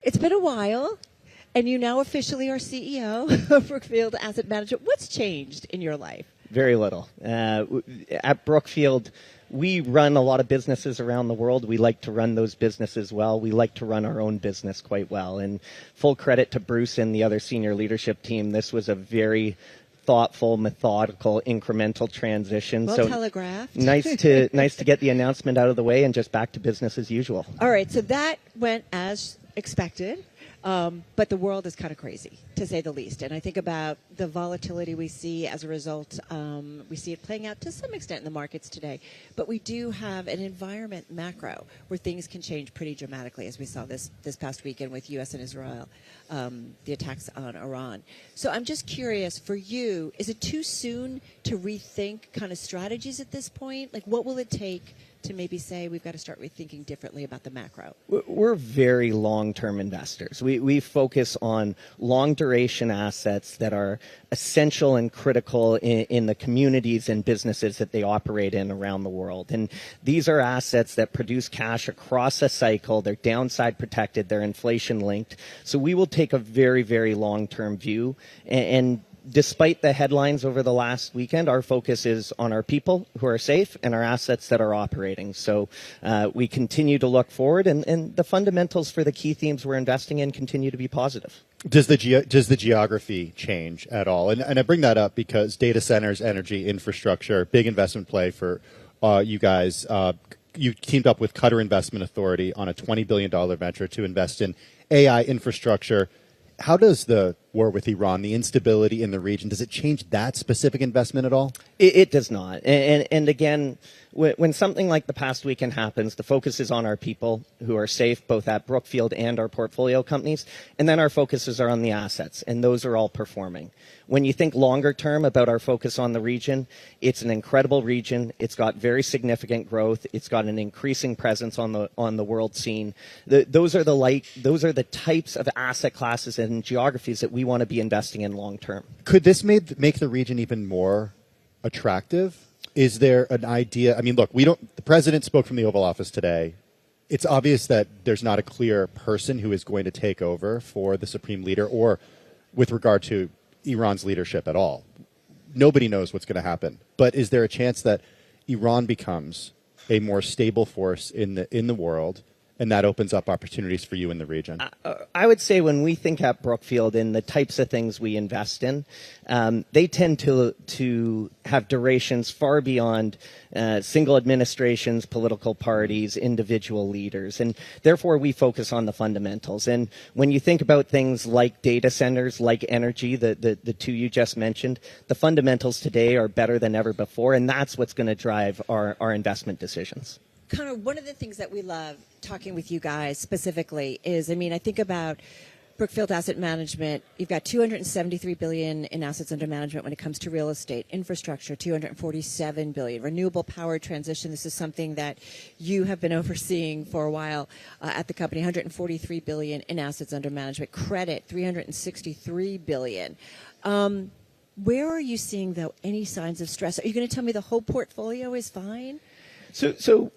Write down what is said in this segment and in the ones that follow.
It's been a while, and you now officially are CEO of Brookfield Asset Management. What's changed in your life? Very little. At Brookfield, we run a lot of businesses around the world. We like to run those businesses well. We like to run our own business quite well. And full credit to Bruce and the other senior leadership team. This was a very thoughtful, methodical, incremental transition. Well telegraphed. Nice to get the announcement out of the way and just back to business as usual. All right, so that went as expected. But the world is kind of crazy, to say the least. And I think about the volatility we see as a result. We see it playing out to some extent in the markets today. But we do have an environment macro where things can change pretty dramatically, as we saw this past weekend with U.S. and Israel, the attacks on Iran. So I'm just curious, for you, is it too soon to rethink kind of strategies at this point? Like, what will it take to maybe say we've got to start rethinking differently about the macro? We're very long-term investors. We focus on long-duration assets that are essential and critical in the communities and businesses that they operate in around the world. And these are assets that produce cash across a cycle. They're downside protected. They're inflation-linked. So we will take a very, very long-term view. And despite the headlines over the last weekend, our focus is on our people who are safe and our assets that are operating. So we continue to look forward, and the fundamentals for the key themes we're investing in continue to be positive. Does the geography change at all? And I bring that up because data centers, energy, infrastructure, big investment play for you guys. You teamed up with Qatar Investment Authority on a $20 billion venture to invest in AI infrastructure. How does the war with Iran, the instability in the region, does it change that specific investment at all? It does not. And again, when something like the past weekend happens, the focus is on our people who are safe, both at Brookfield and our portfolio companies. And then our focuses are on the assets, and those are all performing. When you think longer term about our focus on the region, it's an incredible region. It's got very significant growth. It's got an increasing presence on the world scene. Those are the types of asset classes and geographies that we want to be investing in long term. Could this make the region even more attractive? Is there an idea? I mean, look, the president spoke from the Oval Office today. It's obvious that there's not a clear person who is going to take over for the supreme leader or with regard to Iran's leadership at all. Nobody knows what's going to happen. But is there a chance that Iran becomes a more stable force in the world, and that opens up opportunities for you in the region? I would say when we think at Brookfield and the types of things we invest in, they tend to have durations far beyond single administrations, political parties, individual leaders. And therefore, we focus on the fundamentals. And when you think about things like data centers, like energy, the two you just mentioned, the fundamentals today are better than ever before. And that's what's going to drive our investment decisions. Connor, one of the things that we love talking with you guys specifically is, I think about Brookfield Asset Management. You've got $273 billion in assets under management when it comes to real estate, infrastructure, $247 billion, renewable power transition. This is something that you have been overseeing for a while at the company. $143 billion in assets under management, credit, $363 billion. Where are you seeing, though, any signs of stress? Are you going to tell me the whole portfolio is fine? So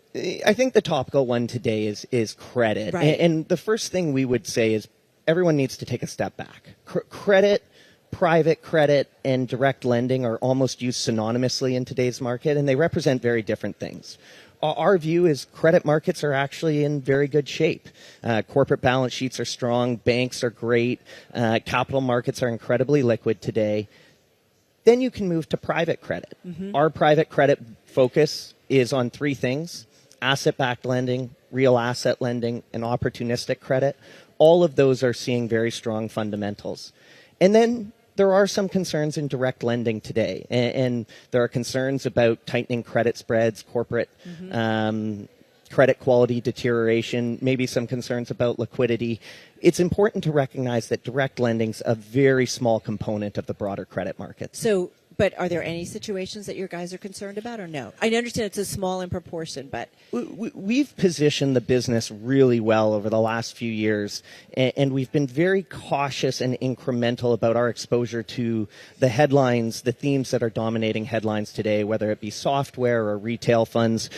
I think the topical one today is credit. Right. And the first thing we would say is everyone needs to take a step back. Credit, private credit, and direct lending are almost used synonymously in today's market, and they represent very different things. Our view is credit markets are actually in very good shape. Corporate balance sheets are strong. Banks are great. Capital markets are incredibly liquid today. Then you can move to private credit. Mm-hmm. Our private credit focus is on three things: asset-backed lending, real asset lending, and opportunistic credit. All of those are seeing very strong fundamentals. And then there are some concerns in direct lending today. And there are concerns about tightening credit spreads, corporate credit quality deterioration, maybe some concerns about liquidity. It's important to recognize that direct lending's a very small component of the broader credit market. But are there any situations that your guys are concerned about or no? I understand it's a small in proportion, but... We've positioned the business really well over the last few years, and we've been very cautious and incremental about our exposure to the headlines, the themes that are dominating headlines today, whether it be software or retail funds.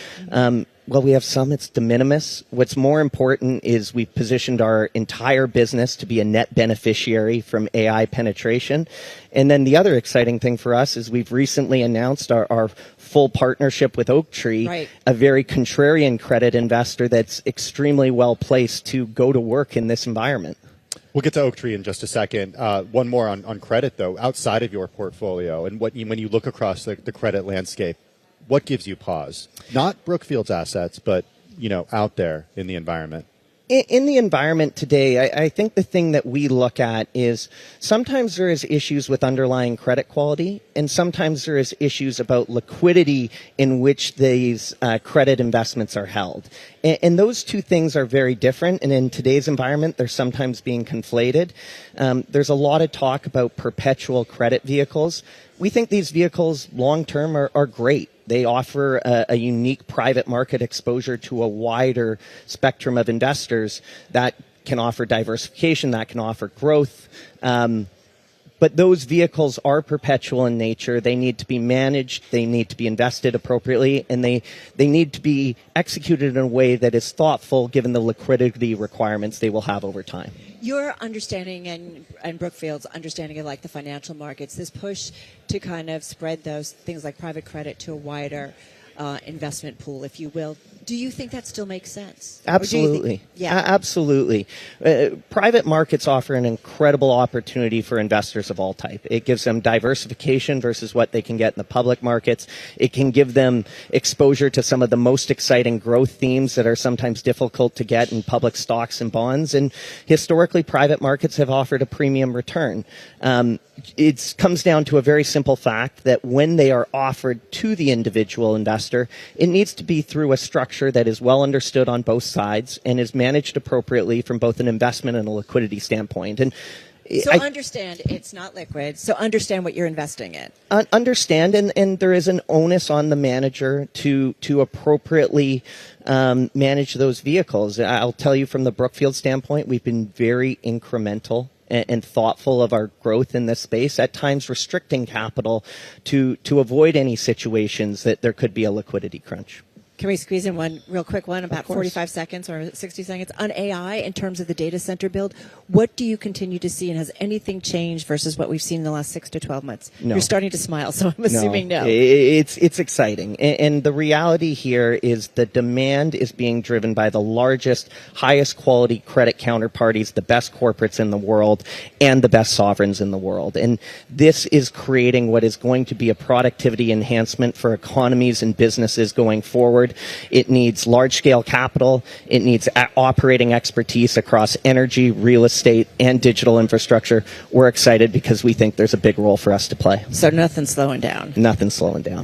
Well, we have some. It's de minimis. What's more important is we've positioned our entire business to be a net beneficiary from AI penetration. And then the other exciting thing for us is we've recently announced our full partnership with Oaktree, Right. a very contrarian credit investor that's extremely well placed to go to work in this environment. We'll get to Oaktree in just a second. One more on credit, though, outside of your portfolio, and when you look across the credit landscape, what gives you pause? Not Brookfield's assets, but out there in the environment. In the environment today, I think the thing that we look at is sometimes there is issues with underlying credit quality, and sometimes there is issues about liquidity in which these credit investments are held. And those two things are very different, and in today's environment, they're sometimes being conflated. There's a lot of talk about perpetual credit vehicles. We think these vehicles long-term are great. They offer a unique private market exposure to a wider spectrum of investors that can offer diversification, that can offer growth. But those vehicles are perpetual in nature. They need to be managed. They need to be invested appropriately. And they need to be executed in a way that is thoughtful given the liquidity requirements they will have over time. Your understanding and Brookfield's understanding of like the financial markets, this push to kind of spread those things like private credit to a wider investment pool, if you will. Do you think that still makes sense? Absolutely. Yeah. Absolutely. Private markets offer an incredible opportunity for investors of all type. It gives them diversification versus what they can get in the public markets. It can give them exposure to some of the most exciting growth themes that are sometimes difficult to get in public stocks and bonds. And historically, private markets have offered a premium return. It comes down to a very simple fact that when they are offered to the individual investor, it needs to be through a structure that is well understood on both sides and is managed appropriately from both an investment and a liquidity standpoint. And so understand it's not liquid. So understand what you're investing in. Understand, and there is an onus on the manager to appropriately manage those vehicles. I'll tell you from the Brookfield standpoint, we've been very incremental and thoughtful of our growth in this space, at times restricting capital to avoid any situations that there could be a liquidity crunch. Can we squeeze in one real quick one, about 45 seconds or 60 seconds? On AI, in terms of the data center build, what do you continue to see, and has anything changed versus what we've seen in the last 6 to 12 months? No. You're starting to smile, so I'm assuming no. It's exciting. And the reality here is the demand is being driven by the largest, highest quality credit counterparties, the best corporates in the world, and the best sovereigns in the world. And this is creating what is going to be a productivity enhancement for economies and businesses going forward. It needs large-scale capital. It needs operating expertise across energy, real estate, and digital infrastructure. We're excited because we think there's a big role for us to play. So nothing's slowing down. Nothing's slowing down.